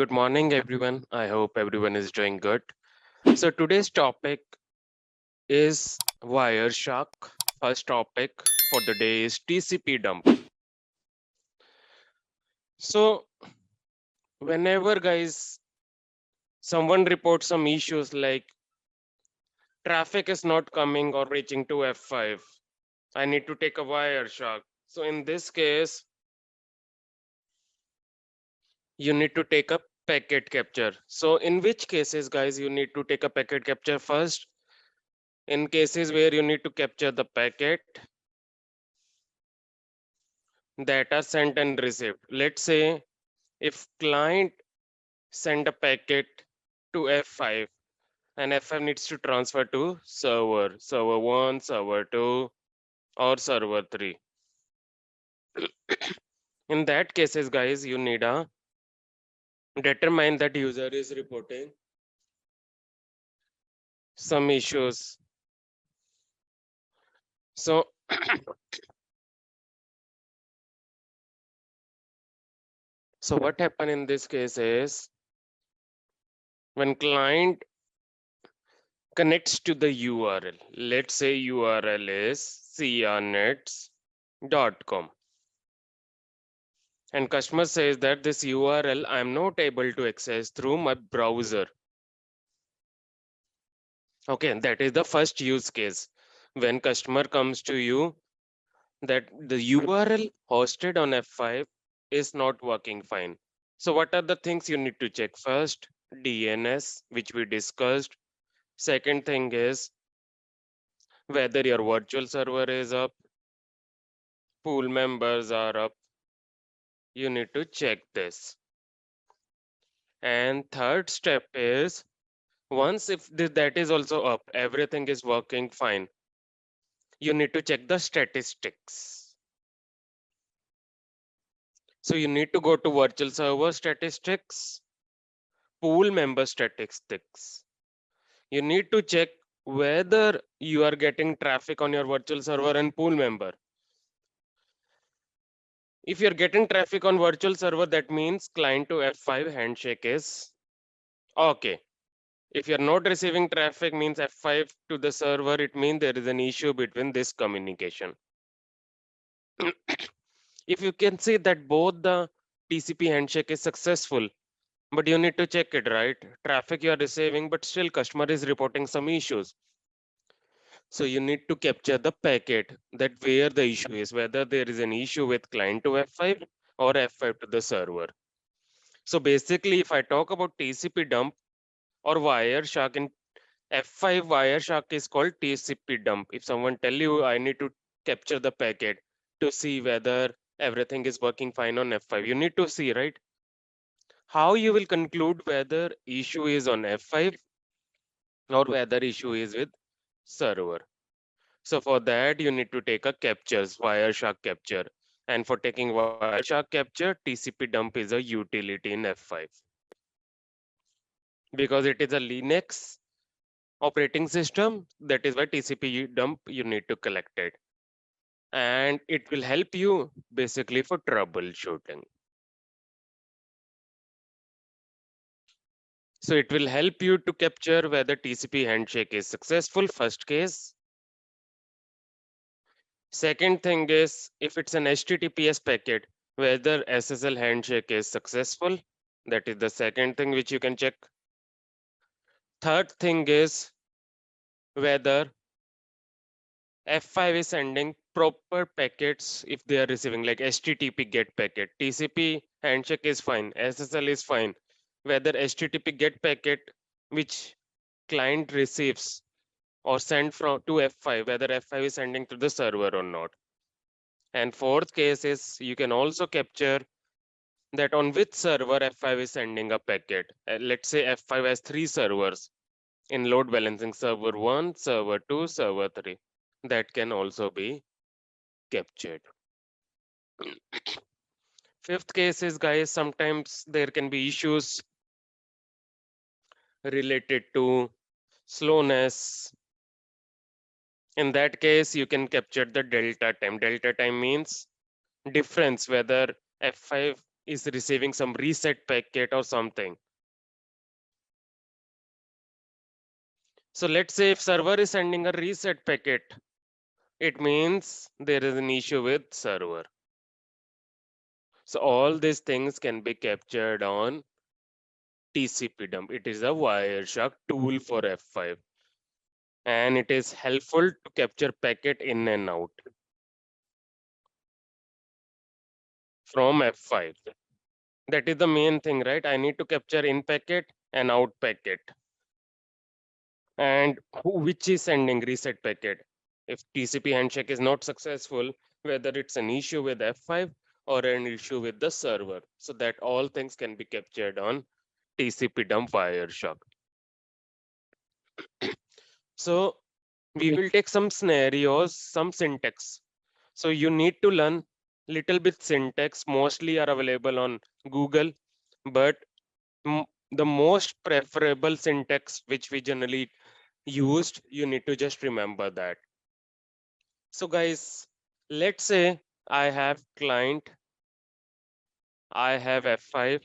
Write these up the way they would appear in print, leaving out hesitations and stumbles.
Good morning, everyone. I hope everyone is doing good. So today's topic is Wireshark. First topic for the day is TCP dump. So whenever guys, someone reports some issues like traffic is not coming or reaching to F5, I need to take a Wireshark. So in this case, you need to take a packet capture. So in which cases, guys, you need to take a packet capture first? In cases where you need to capture the packet that are sent and received. Let's say if client send a packet to F5 and F5 needs to transfer to server 1, server 2, or server 3. In that cases, guys, you need a determine that user is reporting some issues. So so what happened in this case is when client connects to the URL, let's say URL is sianets.com, and customer says that this URL I'm not able to access through my browser. Okay, that is the first use case. When customer comes to you that the URL hosted on F5 is not working fine. So what are the things you need to check? First, DNS, which we discussed. Second thing is whether your virtual server is up, pool members are up. You need to check this. And third step is once if that is also up, everything is working fine, you need to check the statistics. So you need to go to virtual server statistics, pool member statistics. You need to check whether you are getting traffic on your virtual server and pool member. If you're getting traffic on virtual server, that means client to F5 handshake is okay. If you're not receiving traffic means F5 to the server, it means there is an issue between this communication. If you can see that both the TCP handshake is successful, but you need to check it, right? Traffic you are receiving, but still customer is reporting some issues. So you need to capture the packet that where the issue is, whether there is an issue with client to F5 or F5 to the server. So basically, if I talk about TCP dump or Wireshark in F5 Wireshark is called TCP dump. If someone tell you I need to capture the packet to see whether everything is working fine on F5, you need to see, right? How you will conclude whether issue is on F5 or whether issue is with server. So for that, you need to take a captures, Wireshark capture. And for taking Wireshark capture, TCP dump is a utility in F5. Because it is a Linux operating system, that is why TCP dump you need to collect it. And it will help you basically for troubleshooting. So it will help you to capture whether TCP handshake is successful, first case. Second thing is if it's an HTTPS packet, whether SSL handshake is successful. That is the second thing which you can check. Third thing is whether F5 is sending proper packets if they are receiving like HTTP get packet. TCP handshake is fine, SSL is fine. Whether HTTP get packet which client receives or send from to F5, whether F5 is sending to the server or not. And fourth case is you can also capture that on which server F5 is sending a packet. Let's say F5 has 3 servers in load balancing, server 1, server 2, server 3. That can also be captured. Fifth case is, guys, sometimes there can be issues related to slowness. In that case, you can capture the delta time. Delta time means difference whether F5 is receiving some reset packet or something. So let's say if server is sending a reset packet, it means there is an issue with server. So all these things can be captured on TCPDUMP. It is a Wireshark tool for F5, and it is helpful to capture packet in and out from F5. That is the main thing, right? I need to capture in packet and out packet, and which is sending reset packet. If TCP handshake is not successful, whether it's an issue with F5 or an issue with the server. So that all things can be captured on TCPDUMP Wireshark. So we will take some scenarios, some syntax. So you need to learn little bit syntax, mostly are available on Google, but the most preferable syntax which we generally used, you need to just remember that. So guys, let's say I have client, I have F5,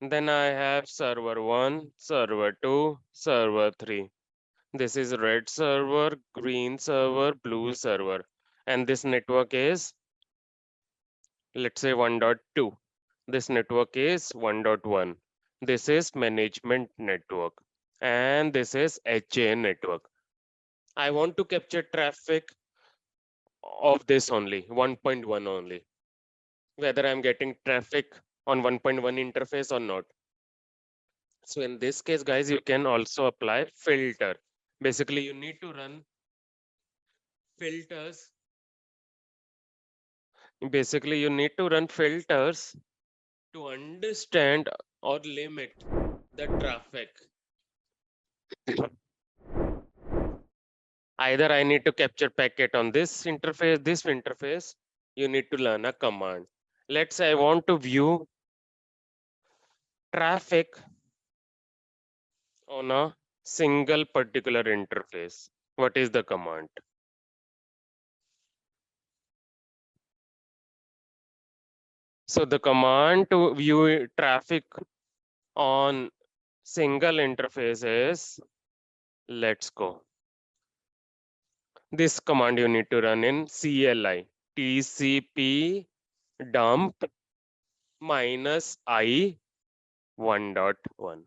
then I have server 1, server 2, server 3. This is red server, green server, blue server. And this network is, let's say 1.2. This network is 1.1. This is management network. And this is HA network. I want to capture traffic of this only, 1.1 only. Whether I'm getting traffic on 1.1 interface or not. So in this case, guys, you can also apply filter. Basically, you need to run filters. Basically, you need to run filters to understand or limit the traffic. Either I need to capture packet on this interface, you need to learn a command. Let's say I want to view traffic on a single particular interface. What is the command? So the command to view traffic on single interface is, let's go. This command you need to run in CLI, TCP dump -I 1.1.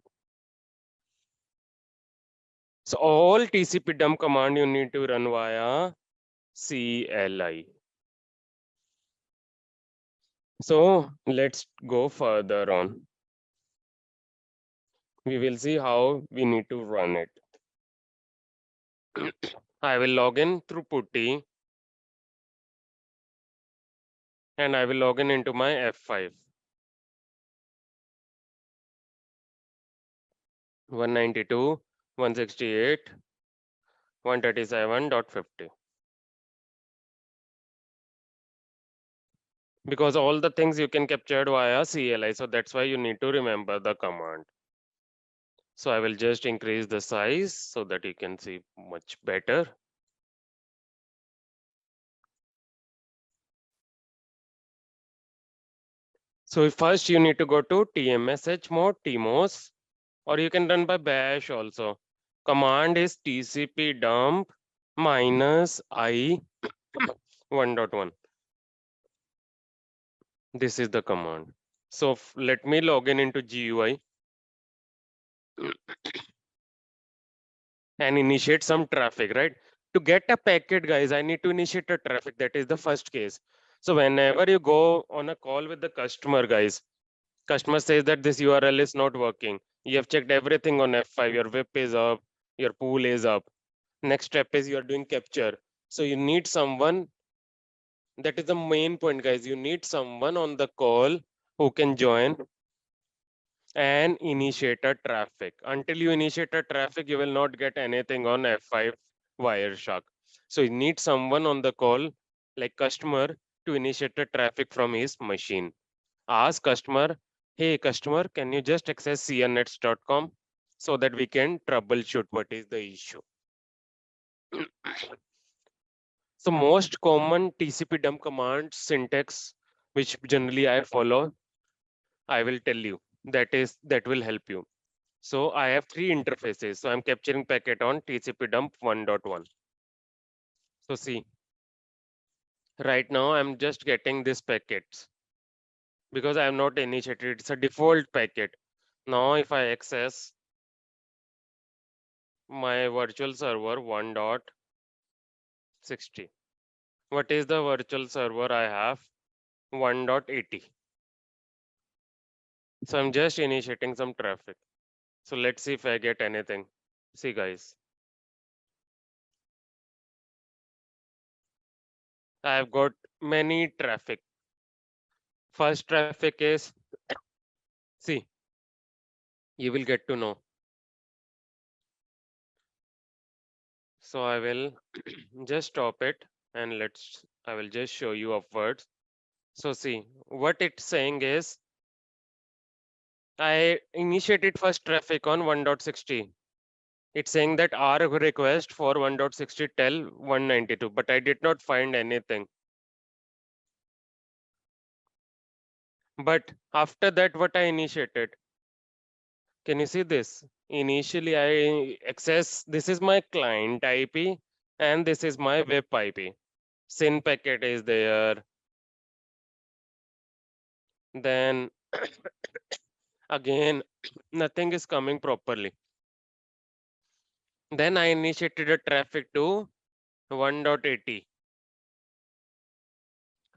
So all TCP dump command you need to run via CLI. So let's go further on. We will see how we need to run it. I will log in through PuTTY and I will log in into my F5. 192.168.137.50. Because all the things you can capture via CLI. So that's why you need to remember the command. So I will just increase the size so that you can see much better. So first you need to go to TMSH mode, TMOS, or you can run by bash also. Command is TCP dump -I 1.1. This is the command. So let me log in into GUI and initiate some traffic, right? To get a packet, guys, I need to initiate a traffic. That is the first case. So whenever you go on a call with the customer, guys, customer says that this URL is not working. You have checked everything on F5, your WIP is up, your pool is up. Next step is you are doing capture. So you need someone, that is the main point, guys. You need someone on the call who can join and initiate a traffic. Until you initiate a traffic, you will not get anything on F5 Wireshark. So you need someone on the call, like customer, to initiate a traffic from his machine. Ask customer, hey customer, can you just access Sianets.com so that we can troubleshoot what is the issue. So most common TCP dump command syntax which generally I follow, I will tell you. That will help you. So I have three interfaces. So I'm capturing packet on TCPDUMP 1.1. So see, right now I'm just getting this packets because I have not initiated. It's a default packet. Now if I access my virtual server 1.60, what is the virtual server I have? 1.80. So I'm just initiating some traffic. So let's see if I get anything. See guys, I have got many traffic. First traffic is, see, you will get to know. So I will just stop it and I will just show you upwards. So see, what it's saying is, I initiated first traffic on 1.60. It's saying that our request for 1.60 tell 192, but I did not find anything. But after that, what I initiated, can you see this? Initially, I access, this is my client IP and this is my web IP. SYN packet is there. Then again, nothing is coming properly. Then I initiated a traffic to 1.80.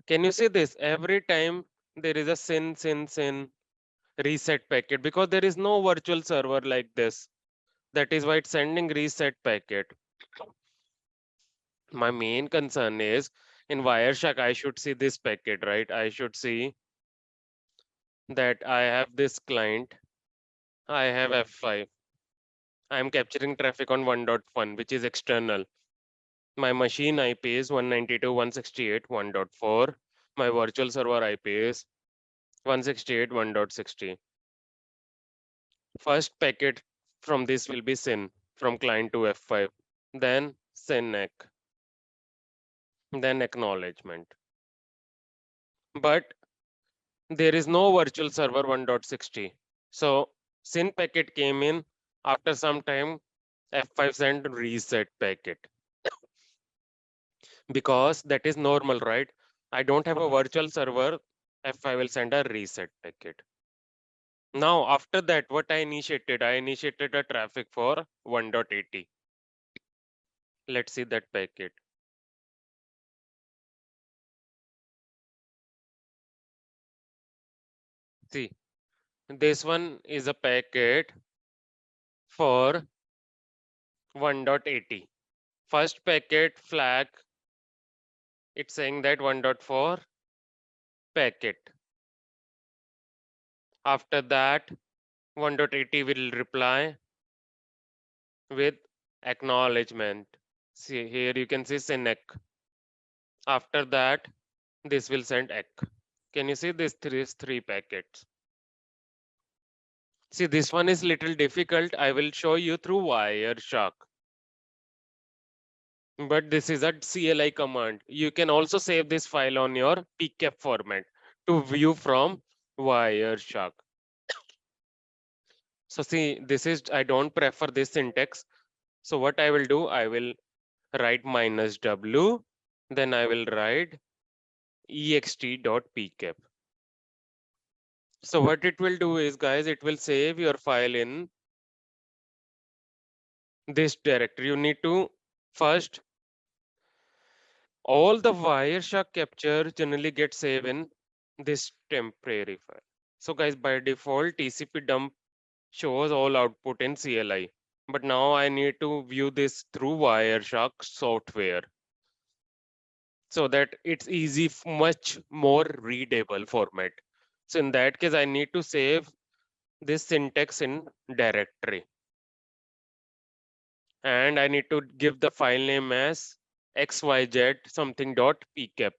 Can you see this? Every time there is a SYN reset packet because there is no virtual server like this. That is why it's sending reset packet. My main concern is in Wireshark, I should see this packet, right? I should see that I have this client, I have F5. I am capturing traffic on 1.1, which is external. My machine IP is 192.168.1.4. My virtual server IP is 168.1.60. First packet from this will be SYN from client to F5, then SYNEC, then acknowledgement. But there is no virtual server 1.60. So SYN packet came in after some time, F5 sent reset packet because that is normal, right? I don't have a virtual server, F5 will send a reset packet. Now, after that, what I initiated a traffic for 1.80. Let's see that packet. See, this one is a packet for 1.80. First packet flag, it's saying that 1.4 packet. After that, 1.80 will reply with acknowledgement. See, here you can see SYNEC. After that, this will send ECK. Can you see these three packets? See, this one is little difficult. I will show you through Wireshark. But this is a CLI command. You can also save this file on your PCAP format to view from Wireshark. So see, this is, I don't prefer this syntax. So what I will do, I will write -w, then I will write ext.pcap. So what it will do is, guys, it will save your file in this directory. You need to first, all the Wireshark capture generally get saved in this temporary file. So guys, by default, TCP dump shows all output in CLI. But now I need to view this through Wireshark software so that it's easy, much more readable format. So in that case, I need to save this syntax in directory. And I need to give the file name as xyz something dot pcap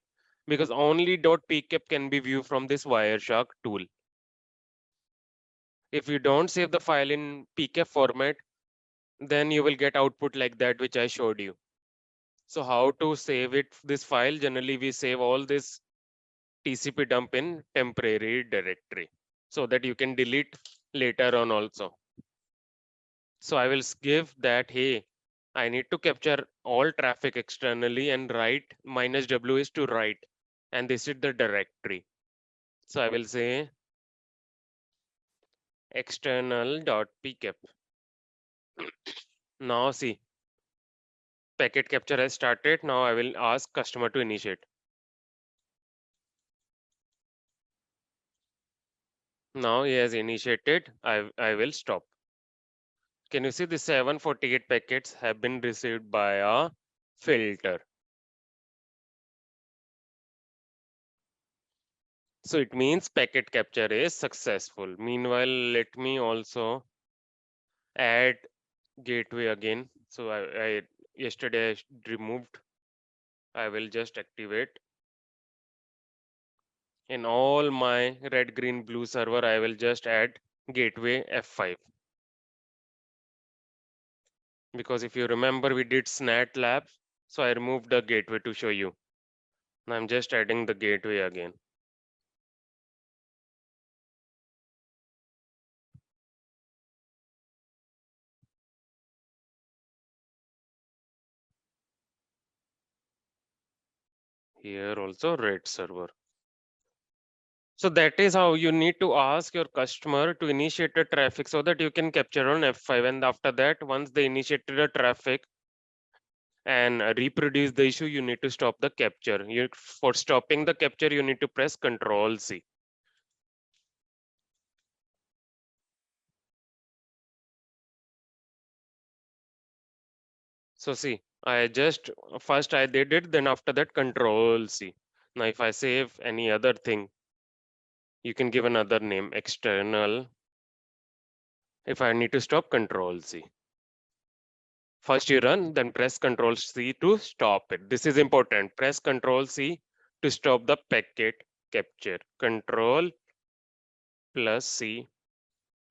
because only dot pcap can be viewed from this Wireshark tool. If you don't save the file in pcap format, then you will get output like that, which I showed you. So how to save it, this file? Generally, we save all this TCP dump in temporary directory so that you can delete later on also. So I will give that, hey, I need to capture all traffic externally and write -w is to write, and this is the directory. So I will say external.pcap. Now see, packet capture has started. Now I will ask customer to initiate. Now he has initiated. I will stop. Can you see the 748 packets have been received by a filter? So it means packet capture is successful. Meanwhile, let me also add gateway again. So I yesterday I removed. I will just activate. In all my red, green, blue server, I will just add gateway F5. Because if you remember, we did SNAT lab. So I removed the gateway to show you. Now I'm just adding the gateway again. Here also red server. So that is how you need to ask your customer to initiate the traffic so that you can capture on F5. And after that, once they initiated the traffic and reproduce the issue, you need to stop the capture. For stopping the capture, you need to press Control C. So see, I just first I did it, then after that Control C. Now if I save any other thing, you can give another name, external. If I need to stop, Control C. First you run, then press Control C to stop it. This is important. Press Control C to stop the packet capture. Control plus C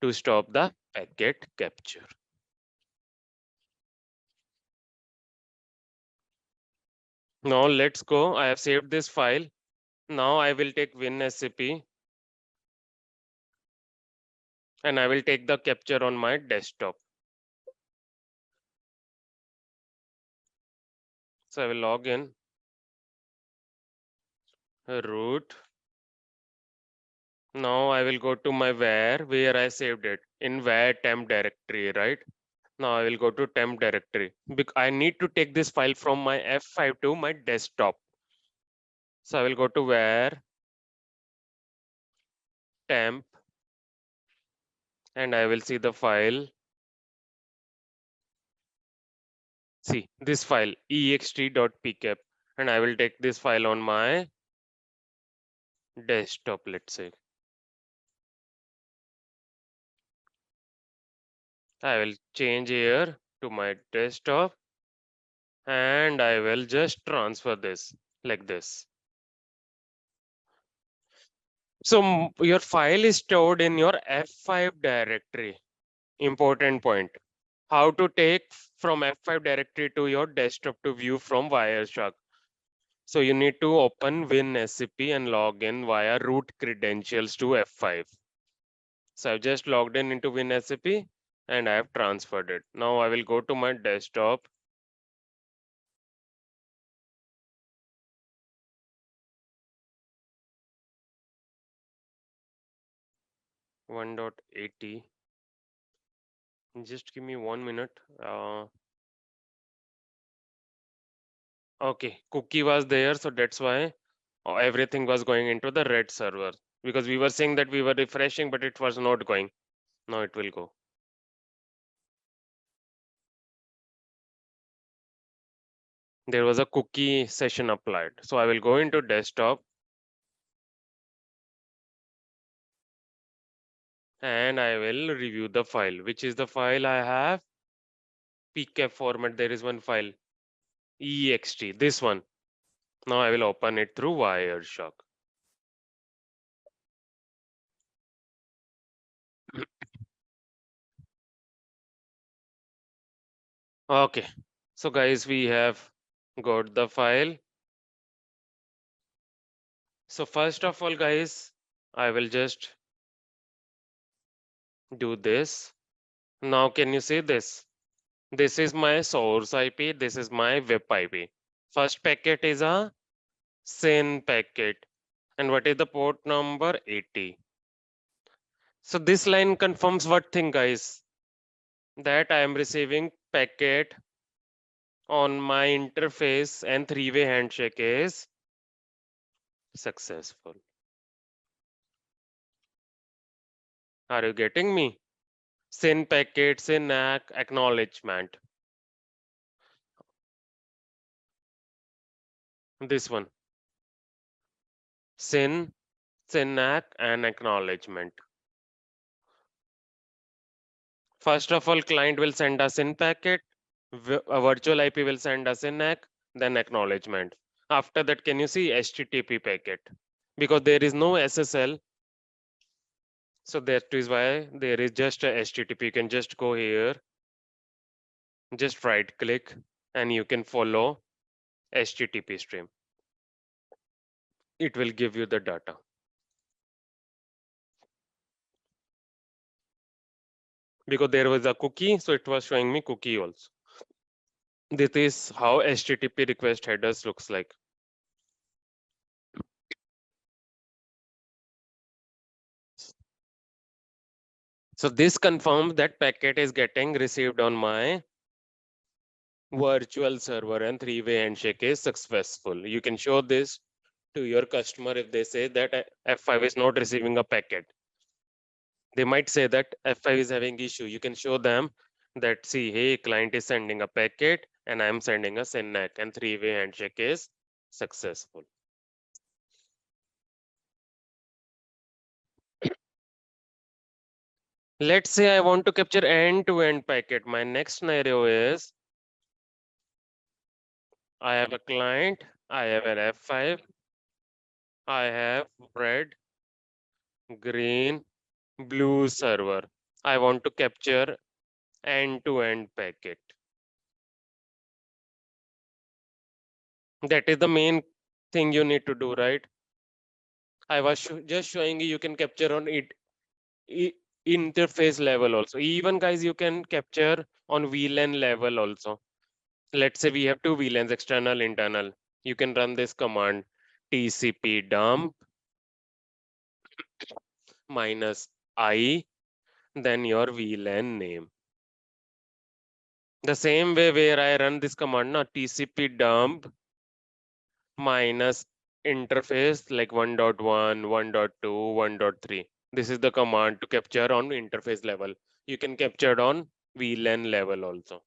to stop the packet capture. Now let's go. I have saved this file. Now I will take WinSCP and I will take the capture on my desktop. So I will log in, root. Now I will go to my where I saved it in where temp directory, right? Now I will go to temp directory. I need to take this file from my F5 to my desktop. So I will go to where temp and I will see the file. See this file ext.pcap and I will take this file on my desktop, let's say. I will change here to my desktop and I will just transfer this like this. So your file is stored in your F5 directory. Important point. How to take from F5 directory to your desktop to view from Wireshark. So you need to open WinSCP and log in via root credentials to F5. So I've just logged in into WinSCP and I have transferred it. Now I will go to my desktop. .1.80. Just give me 1 minute. Okay, cookie was there, so that's why everything was going into the red server because we were saying that we were refreshing, but it was not going. Now it will go. There was a cookie session applied. So I will go into desktop and I will review the file. Which is the file I have? PCAP format. There is one file, ext, this one. Now I will open it through Wireshark. Okay, so guys, we have got the file. So first of all, guys, I will just do this. Now, can you see this? This is my source IP. This is my web IP. First packet is a SYN packet. And what is the port number? 80. So this line confirms what thing, guys? That I am receiving packet on my interface and three-way handshake is successful. Are you getting me? SYN packet, SYN acknowledgement. This one. SYN, SYN and acknowledgement. First of all, client will send us in packet, a virtual IP will send us in ACK, then acknowledgement. After that, can you see HTTP packet? Because there is no SSL, so that is why there is just a HTTP. You can just go here, just right click, and you can follow HTTP stream. It will give you the data. Because there was a cookie, so it was showing me cookie also. This is how HTTP request headers looks like. So this confirms that packet is getting received on my virtual server and three-way handshake is successful. You can show this to your customer if they say that F5 is not receiving a packet. They might say that F5 is having issue. You can show them that, see, hey, client is sending a packet and I'm sending a SYNAC and three-way handshake is successful. Let's say I want to capture end-to-end packet. My next scenario is I have a client, I have an F5, I have red, green, blue server. I want to capture end-to-end packet. That is the main thing you need to do, right? I was just showing you can capture on it interface level also. Even guys, you can capture on VLAN level also. Let's say we have two VLANs, external, internal. You can run this command TCPDUMP -I, then your VLAN name. The same way where I run this command, now TCPDUMP minus interface like 1.1, 1.2, 1.3. This is the command to capture on interface level. You can capture on VLAN level also.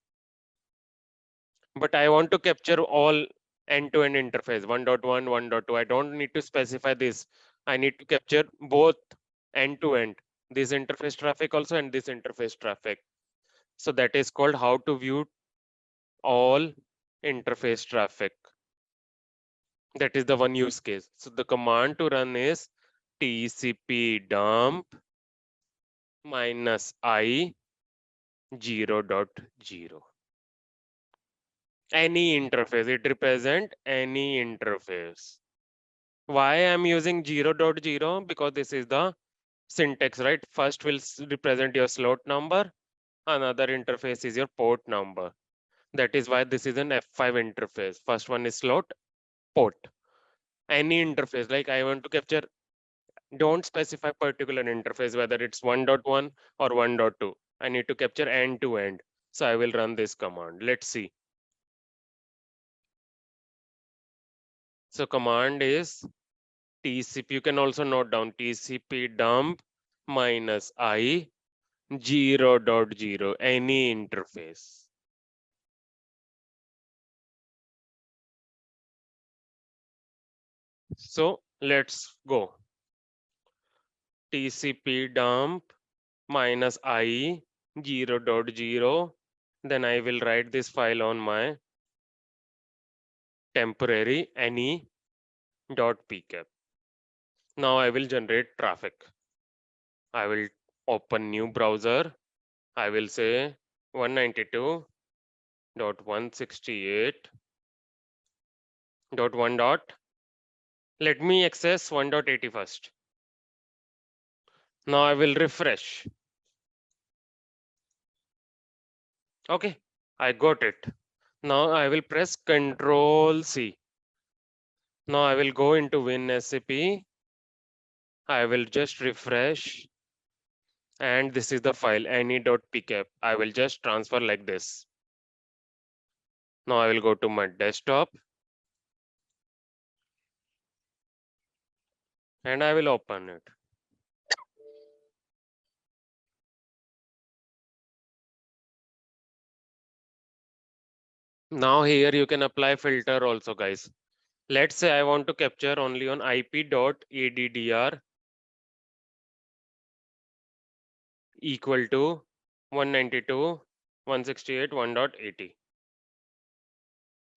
But I want to capture all end-to-end interface 1.1, 1.2. I don't need to specify this. I need to capture both end-to-end, this interface traffic also and this interface traffic. So that is called how to view all interface traffic. That is the one use case. So the command to run is tcpdump -I 0.0. Any interface, it represent any interface. Why I'm using 0.0? Because this is the syntax, right? First will represent your slot number. Another interface is your port number. That is why this is an F5 interface. First one is slot, port. Any interface, like I want to capture, don't specify particular interface, whether it's 1.1 or 1.2. I need to capture end to end. So I will run this command. Let's see. So command is TCP. You can also note down TCP dump -I 0.0, any interface. So let's go. TCP dump -I 0.0. Then I will write this file on my temporary any.pcap. Now I will generate traffic. I will open new browser. I will say 192.168.1. Let me access 1.80 first. Now I will refresh. Okay, I got it. Now I will press Control C. Now I will go into WinSCP. I will just refresh. And this is the file any.pcap. I will just transfer like this. Now I will go to my desktop. And I will open it. Now here you can apply filter also, guys. Let's say I want to capture only on ip.addr equal to 192.168.1.80.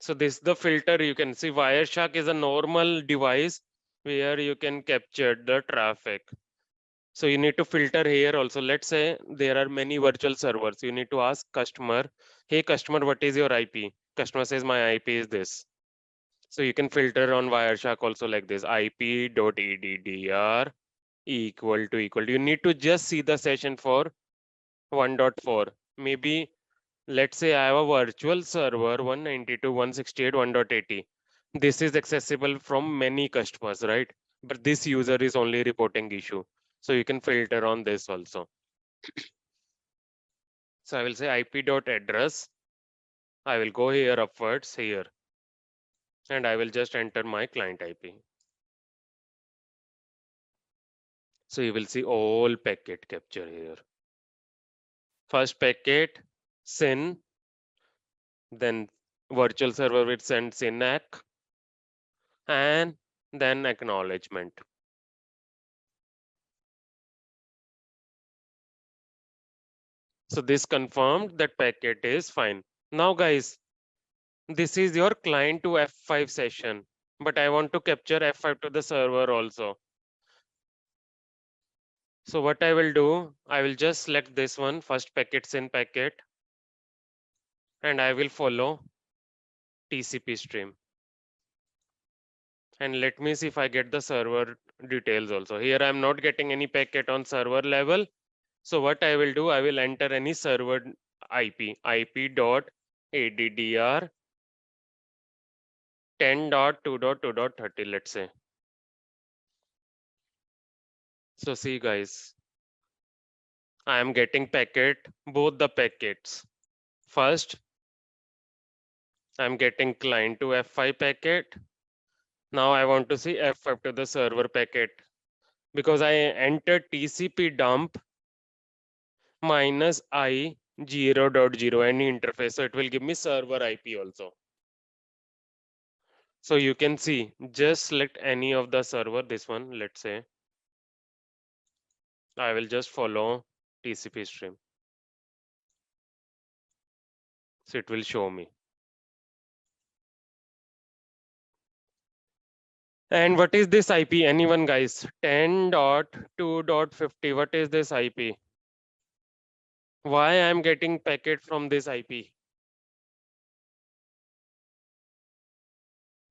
So this is the filter. You can see Wireshark is a normal device where you can capture the traffic. So you need to filter here also. Let's say there are many virtual servers. You need to ask customer, hey customer, what is your IP? Customer says my IP is this. So you can filter on Wireshark also like this, ip.addr equal to. You need to just see the session for 1.4. Maybe let's say I have a virtual server 192.168.1.80. This is accessible from many customers, right? But this user is only reporting issue. So you can filter on this also. So I will say ip.address. I will go here upwards here. And I will just enter my client IP. So you will see all packet capture here. First packet, SYN, then virtual server will send SYNAC, and then acknowledgement. So this confirmed that packet is fine. Now guys, this is your client to F5 session, but I want to capture F5 to the server also. So what I will do, I will just select this one, first packet, SYN packet, and I will follow TCP stream. And let me see if I get the server details also. Here I'm not getting any packet on server level. So what I will do, I will enter any server IP, ip.addr 10.2.2.30, let's say. So see guys, I am getting packet, both the packets. First, I'm getting client to F5 packet. Now I want to see F5 to the server packet because I entered TCP dump minus I 0.0 any interface. So it will give me server IP also. So you can see, just select any of the server, this one, let's say. I will just follow TCP stream. So it will show me. And what is this IP? Anyone guys? 10.2.50. What is this IP? Why I'm getting packet from this IP?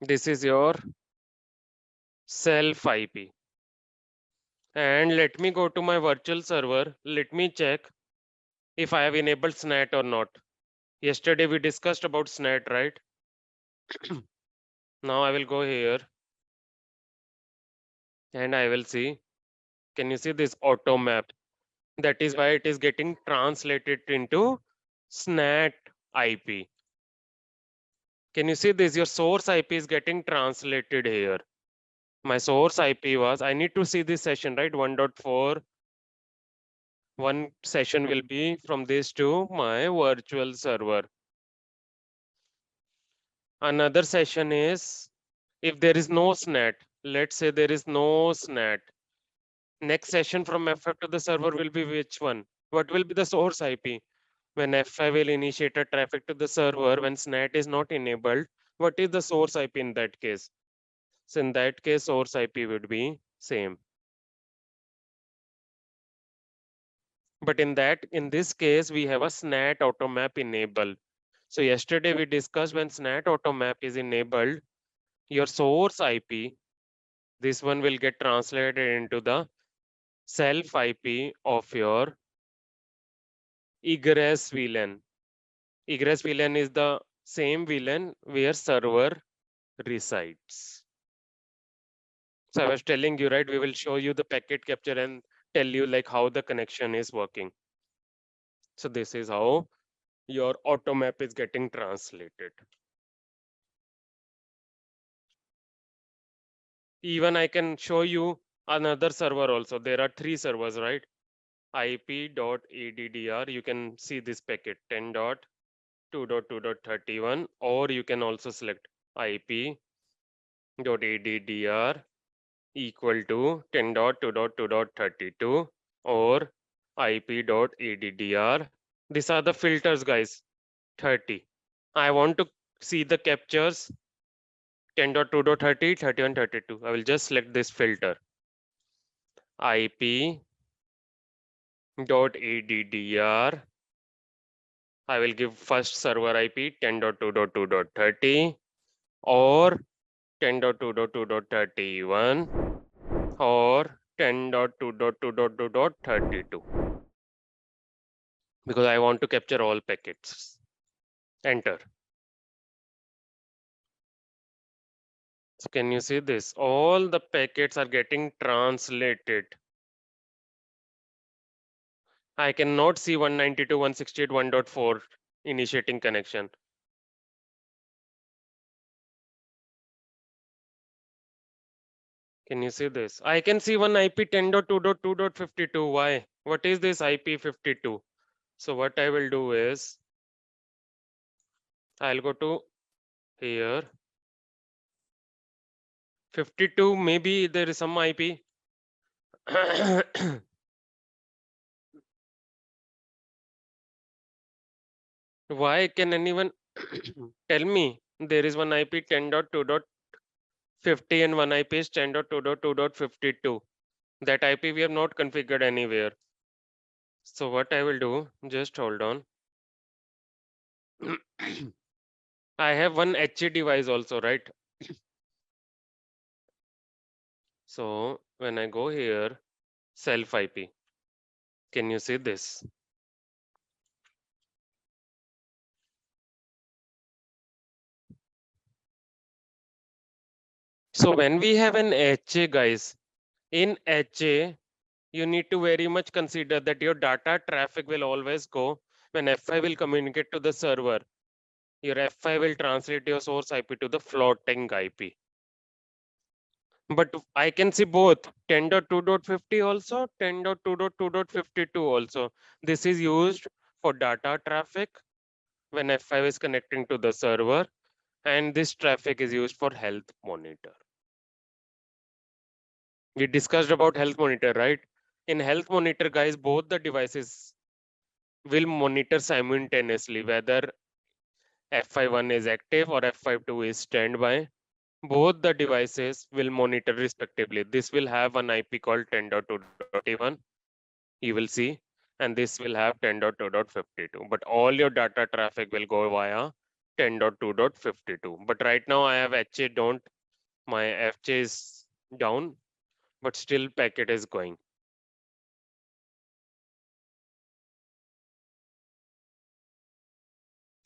This is your self IP. And let me go to my virtual server. Let me check if I have enabled SNAT or not. Yesterday we discussed about SNAT, right? Now I will go here and I will see. Can you see this auto map? That is why it is getting translated into SNAT IP. Can you see this? Your source IP is getting translated here. My source IP was, I need to see this session, right? 1.4. One session will be from this to my virtual server. Another session is if there is no SNAT. Let's say there is no SNAT. Next session from F5 to the server will be which one? What will be the source IP? When F5 will initiate a traffic to the server, when SNAT is not enabled, what is the source IP in that case? So in that case, source IP would be same. But in this case, we have a SNAT automap enabled. So yesterday we discussed when SNAT automap is enabled, your source IP This one will get translated into the self IP of your egress VLAN. Egress VLAN is the same VLAN where server resides. So I was telling you, right, we will show you the packet capture and tell you like how the connection is working. So this is how your auto map is getting translated. Even I can show you another server also. There are 3 servers, right? IP.addr, you can see this packet 10.2.2.31, or you can also select IP.addr equal to 10.2.2.32 or IP.addr. These are the filters, guys. 30. I want to see the captures 10.2.30, 31, 32. I will just select this filter. IP.addr. I will give first server IP 10.2.2.30 or 10.2.2.31 or 10.2.2.2.32 because I want to capture all packets. Enter. So can you see this? All the packets are getting translated. I cannot see 192.168.1.4 initiating connection. Can you see this? I can see one IP 10.2.2.52. Why? What is this IP 52? So what I will do is I'll go to here. 52, maybe there is some IP. Why can anyone tell me there is one IP 10.2.50 and one IP is 10.2.2.52? That IP we have not configured anywhere. So what I will do, just hold on. I have one HE device also, right? So when I go here, self IP, can you see this? So when we have an HA, guys, in HA, you need to very much consider that your data traffic will always go when F5 will communicate to the server. Your F5 will translate your source IP to the floating IP. But I can see both 10.2.50 also, 10.2.2.52 also. This is used for data traffic when F5 is connecting to the server, and this traffic is used for health monitor. We discussed about health monitor, right? In health monitor, guys, both the devices will monitor simultaneously whether F51 is active or F52 is standby. Both the devices will monitor respectively. This will have an IP called 10.2.1, you will see, and this will have 10.2.52. But all your data traffic will go via 10.2.52. But right now I have HA don't, my FJ is down, but still packet is going.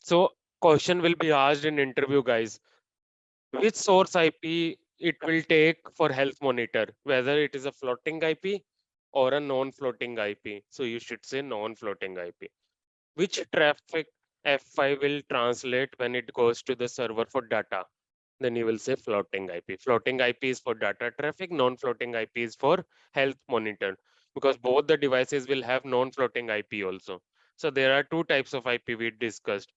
So question will be asked in interview, guys. Which source IP it will take for health monitor, whether it is a floating IP or a non-floating IP. So you should say non-floating IP. Which traffic F5 will translate when it goes to the server for data? Then you will say floating IP. Floating IP is for data traffic, non-floating IP is for health monitor, because both the devices will have non-floating IP also. So there are 2 types of IP we discussed.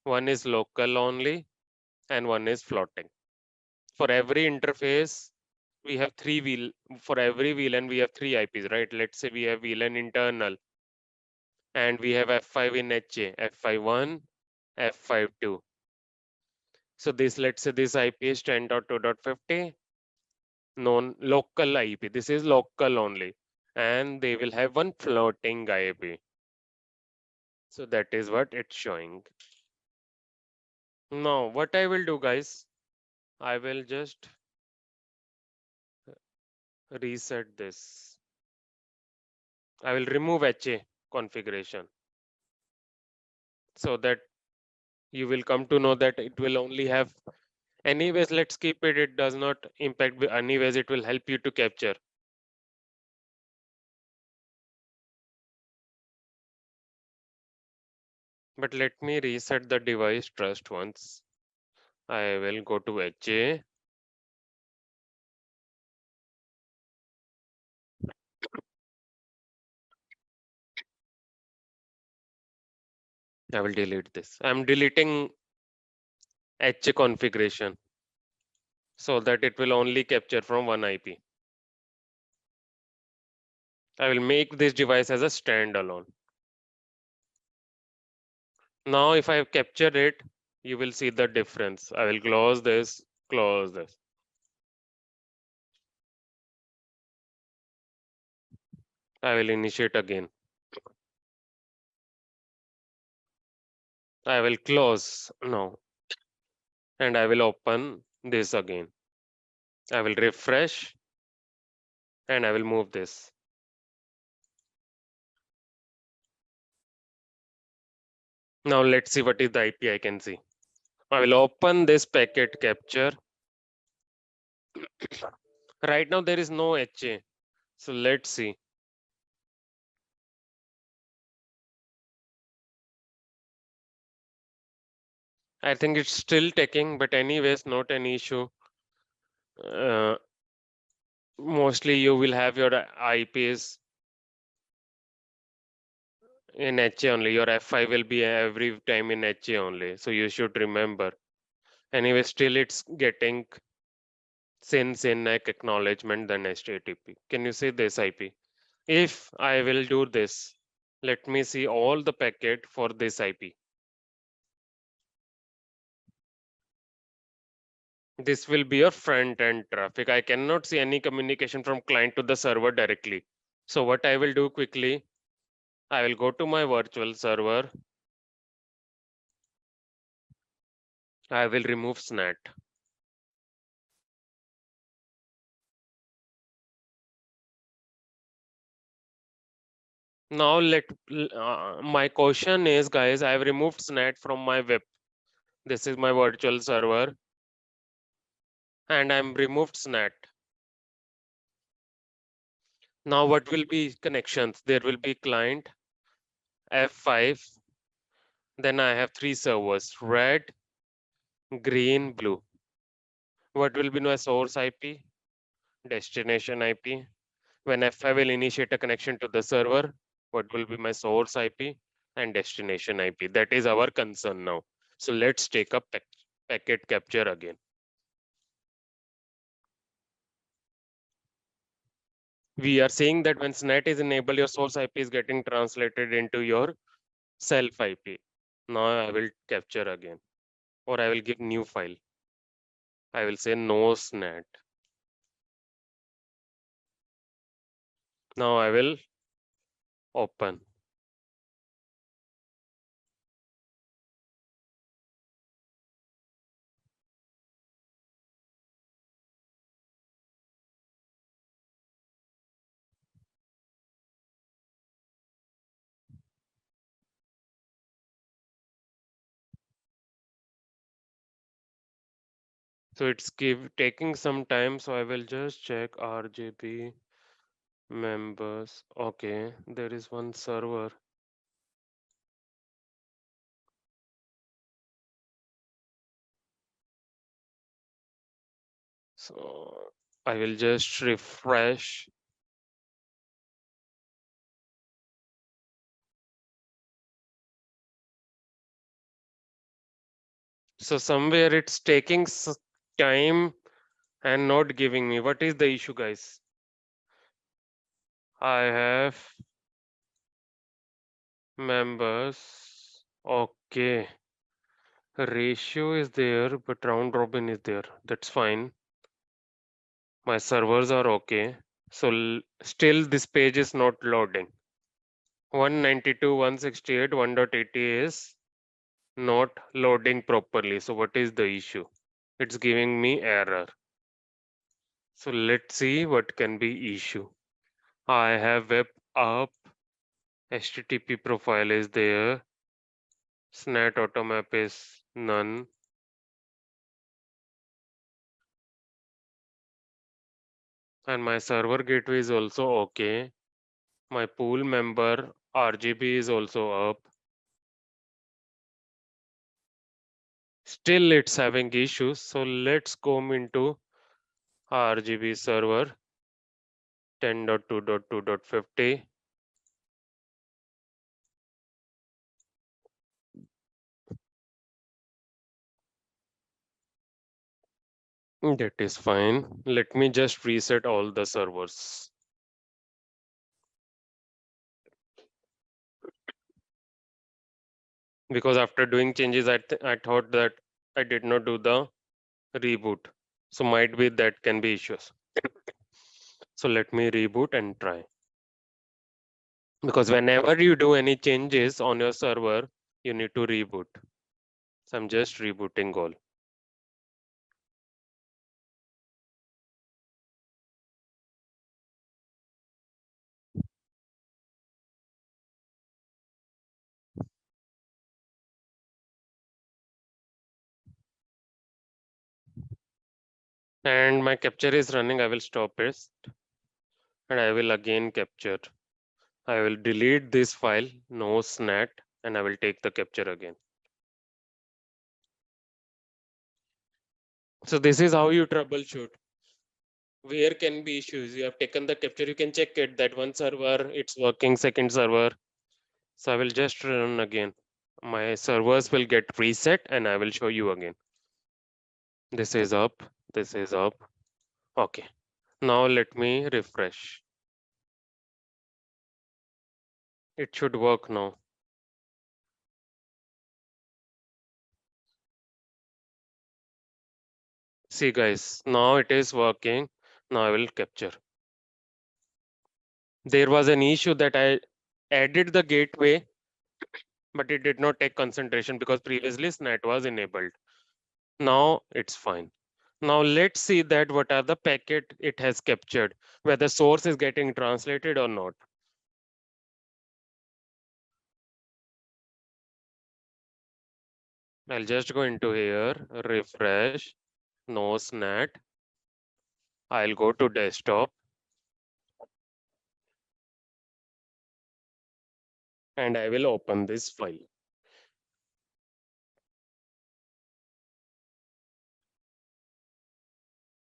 One is local only and one is floating. For every interface, we have 3 for every VLAN we have 3 IPs, right? Let's say we have VLAN internal and we have F5 in HA, F51, F52. So this, let's say this IP is 10.2.50, non local IP. This is local only, and they will have one floating IP. So that is what it's showing. Now, what I will do, guys, I will just reset this. I will remove HA configuration so that you will come to know that it will only have, anyways, let's keep it. It does not impact, anyways, it will help you to capture. But let me reset the device trust once. I will go to HA. I will delete this. I'm deleting HA configuration so that it will only capture from one IP. I will make this device as a standalone. Now, if I capture it, you will see the difference. I will close this, close this. I will initiate again. I will close now and I will open this again. I will refresh and I will move this. Now let's see what is the IP I can see. I will open this packet capture. Right now there is no HA. So let's see. I think it's still taking, but anyways, not an issue. Mostly you will have your IPs in HA only. Your F5 will be every time in HA only. So you should remember. Anyway, still it's getting since in acknowledgement than HTTP. Can you see this IP? If I will do this, let me see all the packet for this IP. This will be your front end traffic. I cannot see any communication from client to the server directly. So what I will do quickly, I will go to my virtual server. I will remove SNAT. Now my question is, guys, I have removed SNAT from my web. This is my virtual server and I'm removed SNAT. Now what will be connections? There will be client F5. Then I have three servers, red, green, blue. What will be my source IP, destination IP? When F5 will initiate a connection to the server, what will be my source IP and destination IP? That is our concern now. So let's take up packet capture again. We are saying that when SNAT is enabled, your source IP is getting translated into your self IP. Now I will capture again, or I will give new file. I will say no SNAT. Now I will open. So it's taking some time. So I will just check RGB members. Okay, there is one server. So I will just refresh. So somewhere it's taking time and not giving me. What is the issue, guys? I have members. Okay. Ratio is there, but round robin is there. That's fine. My servers are okay. So still this page is not loading. 192.168 1.80 is not loading properly. So what is the issue? It's giving me error. So let's see what can be issue. I have web up, HTTP profile is there, SNAT automap is none. And my server gateway is also okay. My pool member RGB is also up. Still it's having issues. So let's come into RGB server 10.2.2.50. That is fine. Let me just reset all the servers. Because after doing changes, I thought that I did not do the reboot. So might be that can be issues. So let me reboot and try. Because whenever you do any changes on your server, you need to reboot. So I'm just rebooting all. And my capture is running. I will stop it and I will again capture. I will delete this file, no snat, and I will take the capture again. So this is how you troubleshoot. Where can be issues? You have taken the capture, you can check it that one server, it's working, second server. So I will just run again. My servers will get reset and I will show you again. This is up, this is up. Okay, now let me refresh. It should work now. See guys, now it is working. Now I will capture. There was an issue that I added the gateway, but it did not take concentration because previously SNAT was enabled. Now it's fine. Now let's see that what are the packet it has captured, whether source is getting translated or not. I'll just go into here, refresh, no SNAT. I'll go to desktop and I will open this file.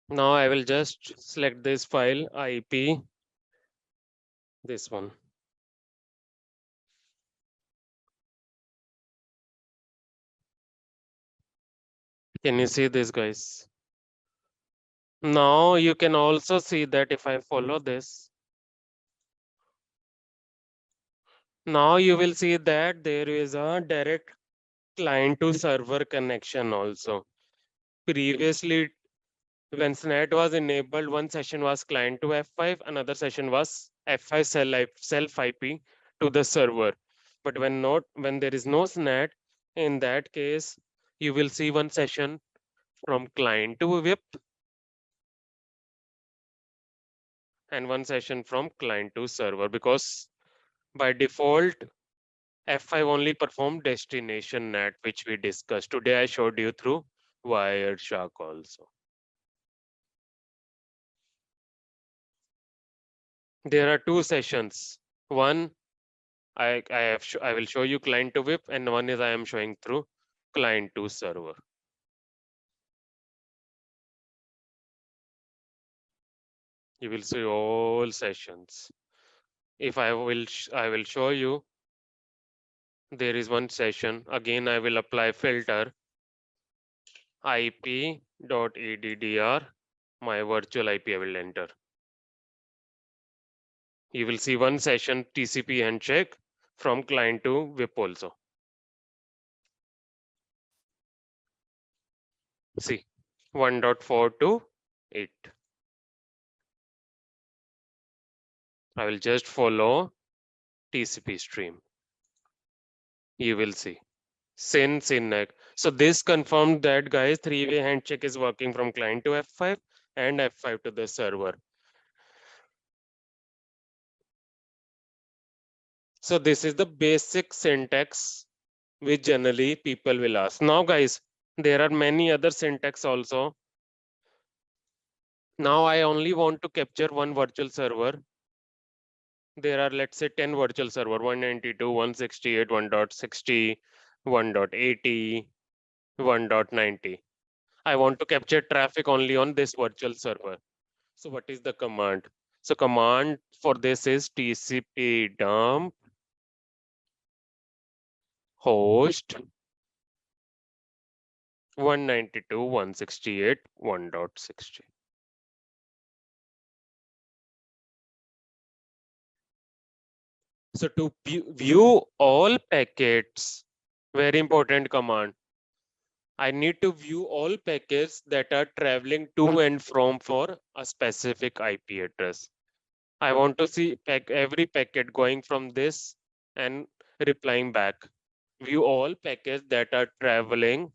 Now I will just select this file, IP, this one. Can you see this, guys? Now you can also see that if I follow this, now you will see that there is a direct client to server connection also. Previously, when SNAT was enabled, one session was client to F5, another session was F5 self IP to the server. But when there is no SNAT, in that case, you will see one session from client to VIP and one session from client to server, because by default F5 only perform destination NAT, which we discussed. Today I showed you through Wireshark also. There are two sessions. One, I will show you client to VIP, and one is I am showing through client to server. You will see all sessions. If I will show you, there is one session. Again, I will apply filter IP.addr. My virtual IP I will enter. You will see one session TCP handshake from client to VIP also. See, 1.4 to 8. I will just follow TCP stream. You will see. SYN. So this confirmed that, guys, three-way handshake is working from client to F5 and F5 to the server. So this is the basic syntax which generally people will ask. Now guys, there are many other syntax also. Now I only want to capture one virtual server. There are, let's say, 10 virtual server, 192, 168, 1.60, 1.80, 1.90. I want to capture traffic only on this virtual server. So what is the command? So command for this is TCPDUMP host 192.168.1.60. So to view all packets, very important command. I need to view all packets that are traveling to and from for a specific IP address. I want to see every packet going from this and replying back. View all packets that are traveling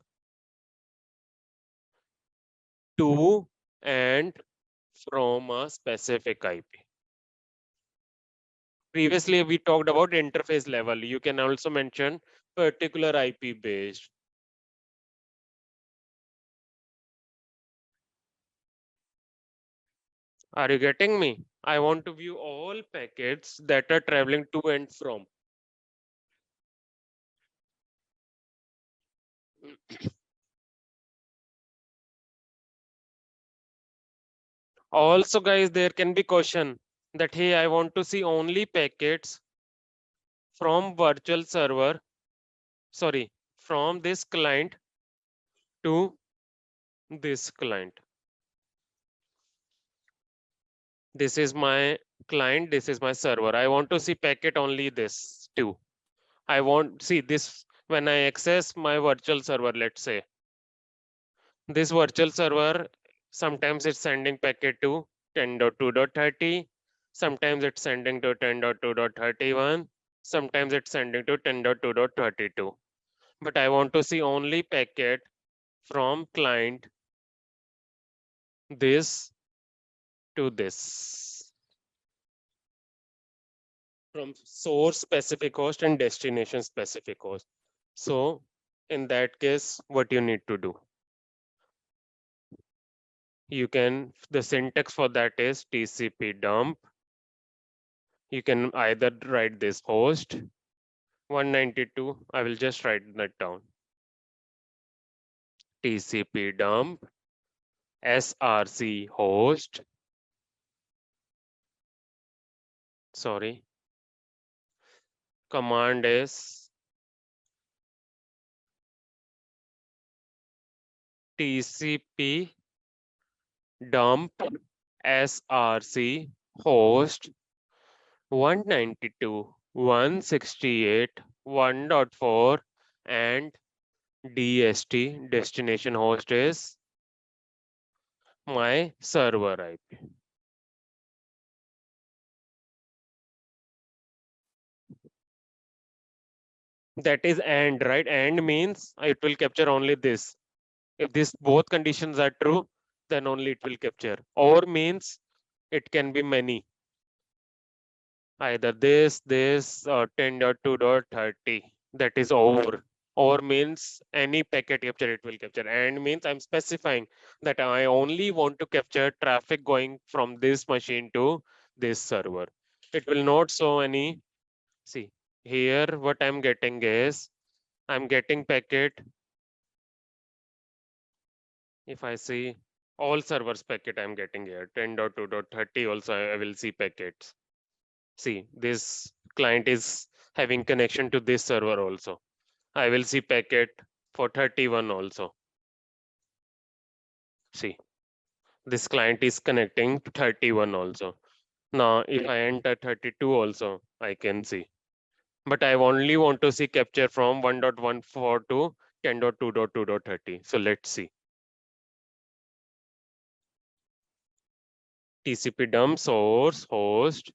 to and from a specific IP. Previously, we talked about interface level. You can also mention particular IP based. Are you getting me? I want to view all packets that are traveling to and from. Also, guys, there can be question that, hey, I want to see only packets from virtual server, sorry, from this client to this client. This is my client, this is my server. I want to see packet only this too. I want see this when I access my virtual server, let's say. This virtual server, sometimes it's sending packet to 10.2.30, sometimes it's sending to 10.2.31, sometimes it's sending to 10.2.32. But I want to see only packet from client this to this, from source specific host and destination specific host. So in that case, what you need to do? You can, the syntax for that is TCP dump. You can either write this host 192. I will just write that down. TCP dump src host. Sorry. Command is TCP dump src host 192.168.1.4 and DST, destination host, is my server IP. That is AND, right? AND means it will capture only this. If this both conditions are true, then only it will capture. OR means it can be many. Either this, or 10.2.30. That is OR. OR means any packet capture it will capture. AND means I'm specifying that I only want to capture traffic going from this machine to this server. It will not show any. See, here what I'm getting is I'm getting packet. If I see all servers packet I'm getting here, 10.2.30 also I will see packets. See, this client is having connection to this server also. I will see packet for 31 also. See, this client is connecting to 31 also. Now, if I enter 32 also, I can see. But I only want to see capture from 1.14 to 10.2.2.30. So let's see. TCP dump source host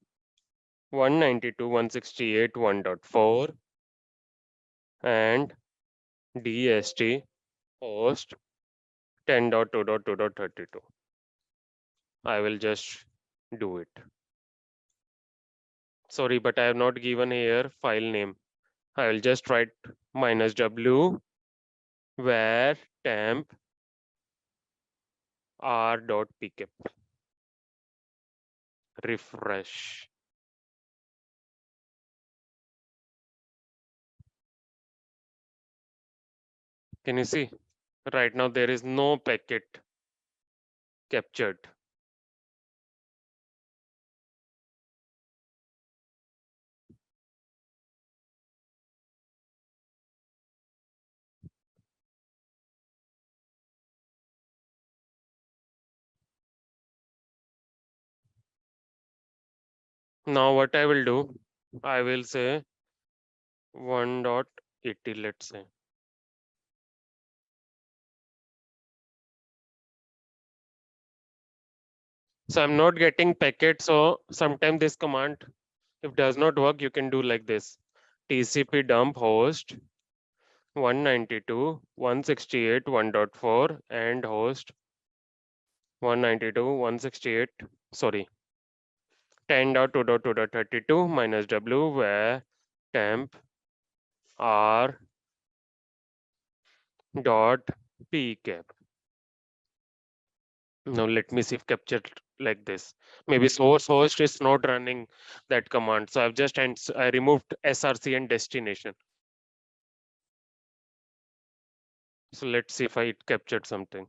192.168.1.4 and DST host 10.2.2.32. I will just do it. Sorry, but I have not given here file name. I will just write -w where temp r.pkip. Refresh. Can you see? Right now there is no packet captured. Now what I will do, I will say 1.80, let's say. So I'm not getting packet. So sometimes this command, if does not work, you can do like this. TCP dump host 192.168 1.4 and host 192.168, sorry, 10.2.2.32 -w where temp r dot pcap. Now let me see if captured like this. Maybe source host is not running that command. So I've just I removed src and destination. So let's see if I captured something.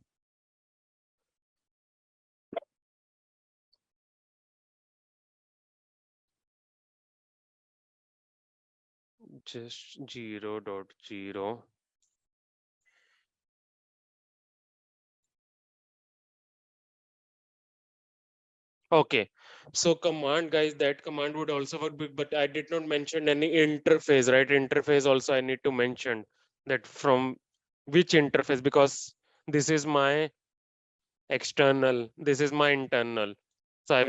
Just 0.0. Okay, so command guys, that command would also work, but I did not mention any interface, right? Interface also I need to mention that from which interface, because this is my external, this is my internal. So I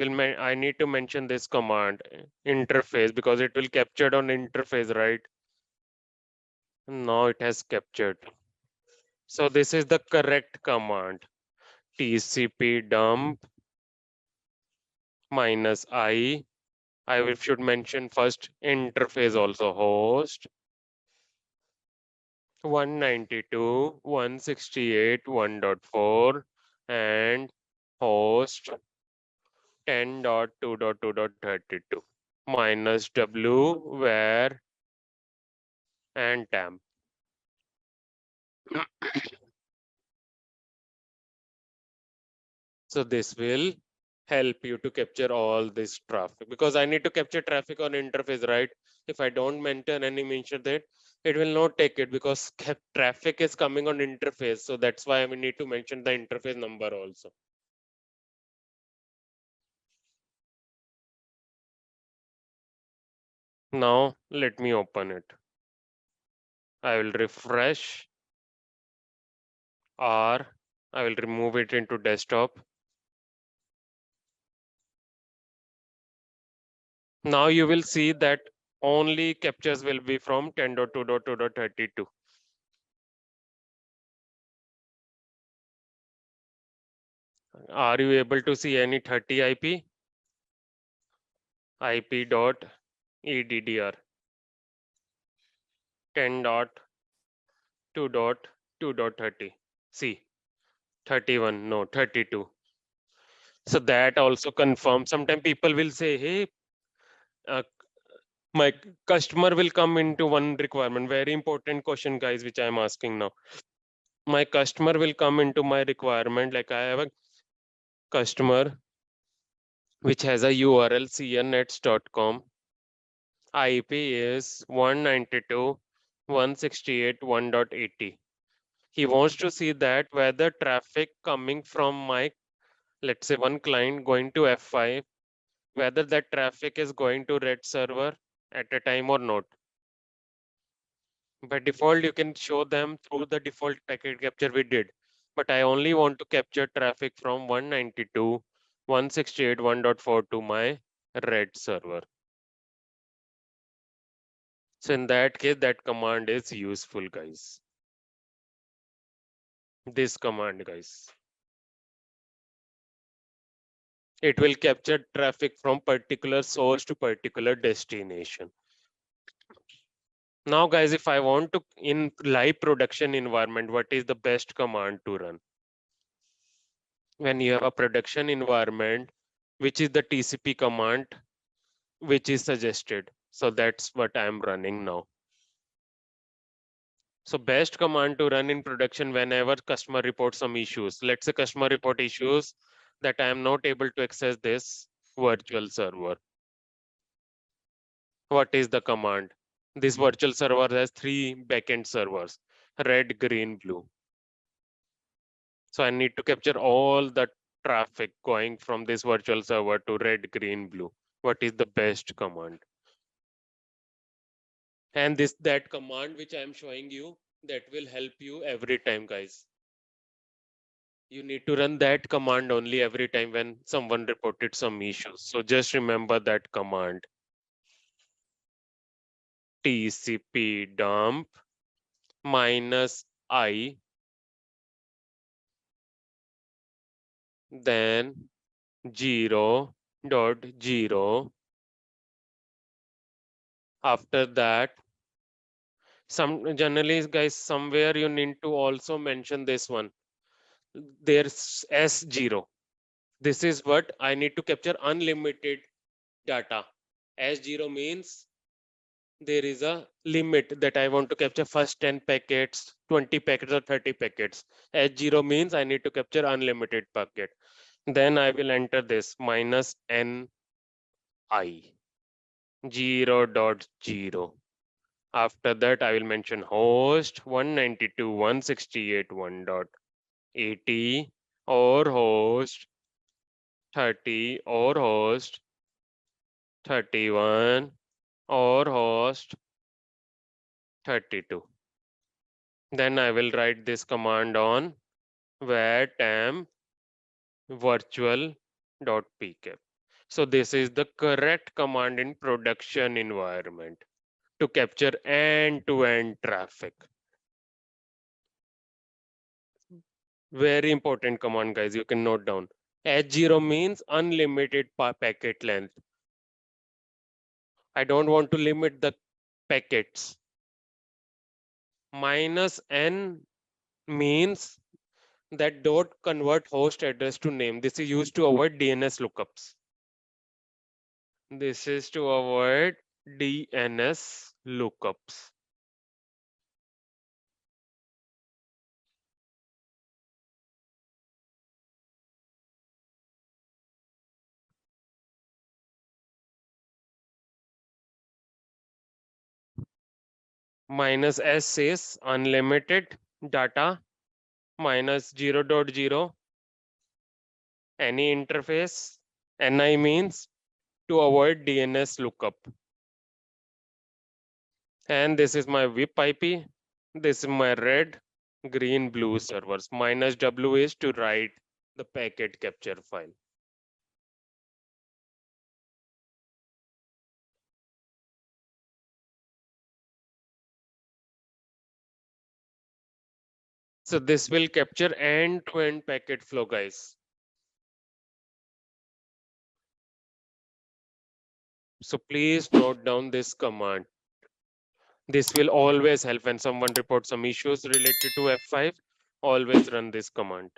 need to mention this command interface because it will captured on interface, right? Now it has captured. So this is the correct command. TCP dump -I. Should mention first interface also host 192.168 1.4 and host 10.2.2.32 -w where and temp. So this will help you to capture all this traffic, because I need to capture traffic on interface, right? If I don't mention any mention that, it will not take it because traffic is coming on interface. So that's why we need to mention the interface number also. Now let me open it. I will refresh, or I will remove it into desktop. Now you will see that only captures will be from 10.2.2.32. Are you able to see any 30 IP? IP.eddr 10.2.2.30. See, 31, no, 32. So that also confirms. Sometimes people will say, hey, uh, my customer will come into one requirement. Very important question, guys, which I'm asking now. My customer will come into my requirement. Like I have a customer which has a URL sianets.com. IP is 192.168.1.80. He wants to see that whether traffic coming from my, let's say, one client going to F5, whether that traffic is going to red server at a time or not. By default, you can show them through the default packet capture we did. But I only want to capture traffic from 192.168.1.4 to my red server. So in that case, that command is useful, guys. This command, guys. It will capture traffic from particular source to particular destination. Now guys, if I want to in live production environment, what is the best command to run? When you have a production environment, which is the TCP command which is suggested? So that's what I'm running now. So best command to run in production whenever customer reports some issues. Let's say customer report issues that I am not able to access this virtual server. What is the command? This virtual server has 3 backend servers, red, green, blue. So I need to capture all the traffic going from this virtual server to red, green, blue. What is the best command? And that command which I am showing you, that will help you every time, guys. You need to run that command only every time when someone reported some issues. So just remember that command. TCPDUMP -I, then 0.0. After that, some generally guys, somewhere you need to also mention this one. There's S0. This is what I need to capture unlimited data. S0 means there is a limit that I want to capture first 10 packets, 20 packets or 30 packets. S0 means I need to capture unlimited packet. Then I will enter this -NI 0.0. After that, I will mention host 192.168.1.80 or host 30 or host 31 or host 32. Then I will write this command on var temp virtual.pcap. So this is the correct command in production environment to capture end-to-end traffic. Very important command, guys. You can note down. H0 means unlimited packet length. I don't want to limit the packets. -N means that don't convert host address to name. This is used to avoid DNS lookups. This is to avoid DNS lookups. -S says unlimited data, -0.0 any interface. NI means to avoid DNS lookup. And this is my VIP IP. This is my red, green, blue servers. -W is to write the packet capture file. So this will capture end-to-end packet flow, guys. So please note down this command. This will always help when someone reports some issues related to F5. Always run this command.